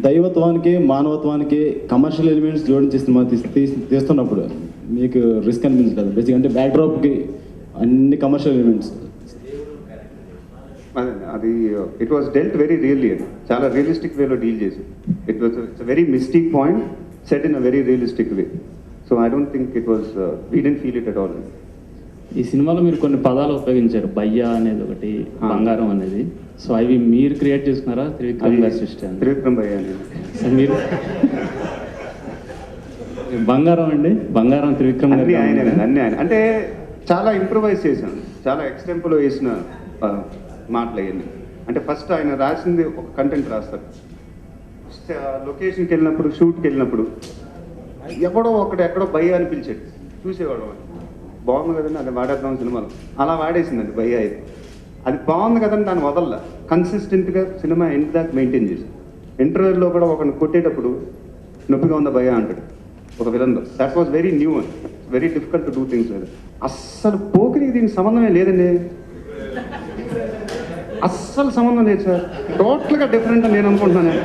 దైవత్వానికి మానవత్వానికి commercial elements జోడించి cinema తీస్తున్నప్పుడు మీకు రిస్క్ అనిపించలేదు? బేసిక్ అంటే బ్యాక్డ్రాప్కి అన్ని కమర్షియల్ ఎలిమెంట్స్ అది it was dwelt very really అని చాలా రియలిస్టిక్ వేలో డీల్ చేసి it's very mistake point set in a very realistic way. So I don't think it was we didn't feel it at all. ఈ సినిమాలో మీరు కొన్ని పదాలు ఉపయోగించారు, బయ్యా అనేది ఒకటి, బంగారం అనేది. సో అవి మీరు క్రియేట్ చేసుకున్నారా త్రివిక్రమ్ గారి సిస్టమ్? త్రివిక్రమ్ భయ్యా అనేది సార్ మీరు బంగారం అండి, బంగారం త్రివిక్రమ్ గారి అన్ని ఆయన అంటే చాలా ఇంప్రూవైజ్ చేశాను, చాలా ఎక్స్టెంపులో వేసిన మాటలు అవన్నీ. అంటే ఫస్ట్ ఆయన రాసింది ఒక కంటెంట్ రాస్తారు, లొకేషన్కి వెళ్ళినప్పుడు షూట్కి వెళ్ళినప్పుడు ఎక్కడో భయ్యా అని పిలిచాడు, చూసేవాడు బాగుంది కదండి అది వాడేద్దాం సినిమాలో, అలా వాడేసిందండి భయ్యా. అయితే అది బాగుంది కదండి దాన్ని వదల్లా, కన్సిస్టెంట్గా సినిమా ఎండ్ దాకా మెయింటైన్ చేసి. ఇంటర్వ్యూలో కూడా ఒకరిని కొట్టేటప్పుడు నొప్పిగా ఉందా భయ్యా అంటాడు ఒక విలన్లో. That was very new and very difficult to do things. అస్సలు పోకిరి దీనికి సంబంధమే లేదండి, అస్సలు సంబంధం లేదు సార్, టోటల్గా డిఫరెంట్ అని నేను అనుకుంటున్నాను.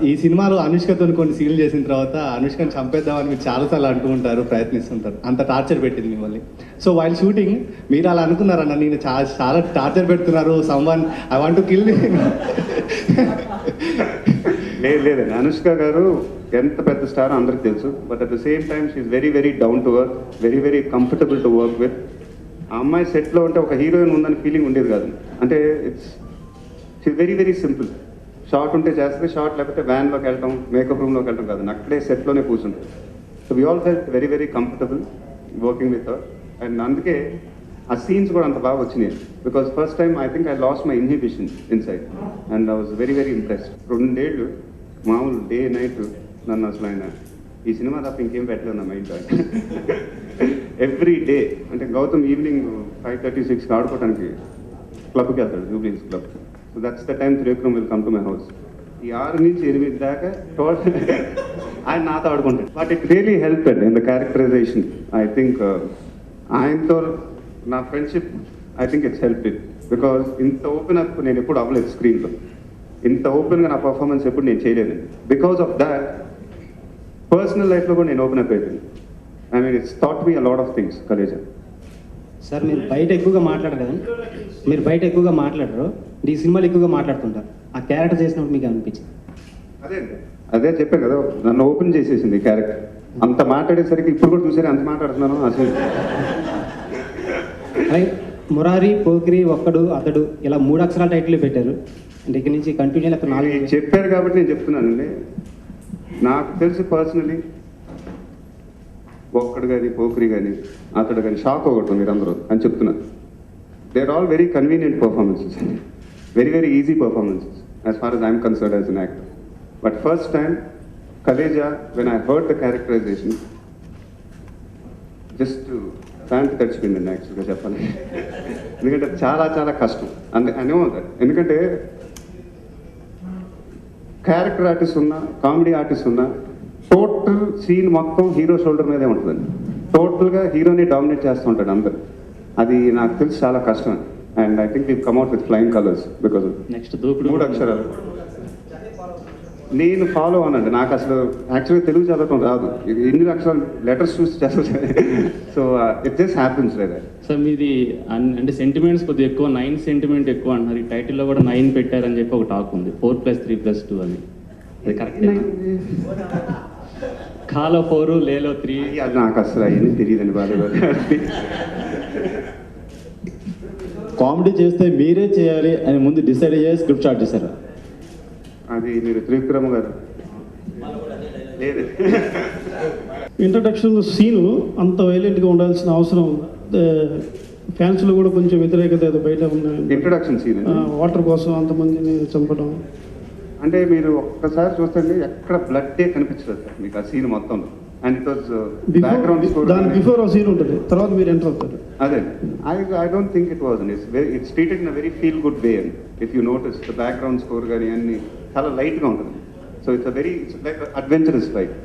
ఈ సినిమాలో అనుష్కతో కొన్ని సీన్లు చేసిన తర్వాత అనుష్కని చంపేద్దామని మీరు చాలాసార్లు అంటూ ఉంటారు, ప్రయత్నిస్తుంటారు, అంత టార్చర్ పెట్టింది మిమ్మల్ని. సో వైల్ షూటింగ్ మీరు అలా అనుకున్నారన్న, నేను చాలా టార్చర్ పెడుతున్నారు, someone I want to kill. లేదండి, అనుష్క గారు ఎంత పెద్ద స్టార్ అందరికి తెలుసు. But at the same time she's very very down to work, very very comfortable to work with. ఆ అమ్మాయి సెట్లో ఉంటే ఒక హీరోయిన్ ఉందని ఫీలింగ్ ఉండేది కాదు. అంటే she's very very simple. Short ఉంటే చేస్తే షార్ట్, లేకపోతే వ్యాన్లోకి వెళ్ళటం, మేకప్ రూమ్లోకి వెళ్ళటం కాదు, అక్కడే సెట్లోనే కూర్చుంటాం. So we all felt very very comfortable working with her. And అందుకే ఆ సీన్స్ కూడా అంత బాగా వచ్చినాయి. Because first time I think I lost my inhibition inside and I was very very impressed. 2 ఏళ్ళు మామూలు డే నైట్ నన్ను అసలు ఆయన ఈ సినిమా తప్ప ఇంకేం పెట్టలేదు నా మైండ్లో. ఎవ్రీ డే అంటే గౌతమ్ ఈవినింగ్ 5:36 ఆడుకోవడానికి క్లబ్కి వెళ్తాడు, Jubilee's club. So that's the time Trivikram will come to my house. ఈ 6 నుంచి 8 దాకా టోటల్ ఆయన నాతో ఆడుకుంటాడు. But it really help and in the characterization. I think ఆయనతో నా friendship I think it's help it. Because ఇంత ఓపెన్ అప్ నేను ఎప్పుడు అవ్వలేదు స్క్రీన్లో, ఇంత ఓపెన్గా నా పర్ఫార్మెన్స్ ఎప్పుడు నేను చేయలేదండి. బికాజ్ ఆఫ్ దాట్ పర్సనల్ లైఫ్లో కూడా నేను ఓపెన్ అప్ అయిపోయింది. I mean it's thought me a lot of things Khaleja. Sir మీరు బయట ఎక్కువగా మాట్లాడరు కదా, మీరు బయట ఎక్కువగా మాట్లాడరు, ఈ సినిమాలు ఎక్కువగా మాట్లాడుతుంటారు. ఆ క్యారెక్టర్ చేసినప్పుడు మీకు అనిపించింది? అదే చెప్పాను కదా, నన్ను ఓపెన్ చేసేసింది ఈ క్యారెక్టర్. అంత మాట్లాడేసరికి ఇప్పుడు కూడా చూసారు అంత మాట్లాడుతున్నాను అసలు. మురారి, పోకిరి, ఒక్కడు, అతడు ఇలా 3 అక్షరాల టైటిల్ పెట్టారు. అంటే ఇక్కడ నుంచి కంటిన్యూ లేకపోతే 4 చెప్పారు కాబట్టి నేను చెప్తున్నానండి. నాకు తెలిసి పర్సనలీ ఒక్కడు కానీ, పోకిరి కానీ, అతడు కానీ షాక్ అవ్వకూడదు మీరు అందరూ అని చెప్తున్నాను. They are all very convenient performances, very very easy performances as far as I'm concerned as an actor. But first time Khaleja when I heard the characterization just pant తడిచిపోయిందండి యాక్చువల్గా చెప్పాలి. ఎందుకంటే చాలా చాలా కష్టం అనే ఉంది. ఎందుకంటే క్యారెక్టర్ ఆర్టిస్ట్ ఉన్నా, కామెడీ ఆర్టిస్ట్ ఉన్నా, టోటల్ సీన్ మొత్తం హీరో షోల్డర్ మీదే ఉంటుందండి. టోటల్గా హీరోని డామినేట్ చేస్తూ ఉంటాడు అందరు. అది నాకు తెలిసి చాలా కష్టం. And I think we కమ్అట్ with flying colours because next 3 అక్షరాలు నేను ఫాలో అనండి. నాకు అసలు యాక్చువల్గా తెలుగు చదవటం రాదు, ఎన్ని అక్షరాలు లెటర్స్ చూసి చదువుతాను. So it just happens like that. Sir మీది అంటే సెంటిమెంట్స్ కొద్దిగా ఎక్కువ, 9 సెంటిమెంట్ ఎక్కువ అంటున్నారు. ఈ టైటిల్లో కూడా 9 పెట్టారని చెప్పి ఒక టాక్ ఉంది, 4+3+2 అని. అది కరెక్ట్? కాలో 4, లేలో 3. అది నాకు అసలు అవన్నీ తెలియదండి బాగా. కామెడీ చేస్తే మీరే చేయాలి అని ముందు డిసైడ్ అయ్యే స్క్రిప్ట్ స్టార్ట్ చేశారు? అది మీరు త్రివిక్రమ్ గారు లేదు. ఇంట్రడక్షన్ సీను అంత వైలెంట్గా ఉండాల్సిన అవసరం ఫ్యాన్స్లో కూడా కొంచెం వ్యతిరేకత ఏదో బయట ఉన్నాయి. ఇంట్రడక్షన్ సీన్ వాటర్ కోసం అంతమందిని చంపడం అంటే మీరు ఒక్కసారి చూస్తే ఎక్కడ బ్లడ్డే కనిపించదు సార్ మీకు ఆ సీన్ మొత్తంలో. And it was background score, దాని బిఫోర్ ఆ సీన్ ఉంటుంది, తర్వాత మీరు ఎంటర్ అవుతారు. అదే I don't think it was and it's treated in a very feel good way. And if you notice the background score కానీ అన్ని చాలా లైట్గా ఉంటుంది. So it's like adventurous fight.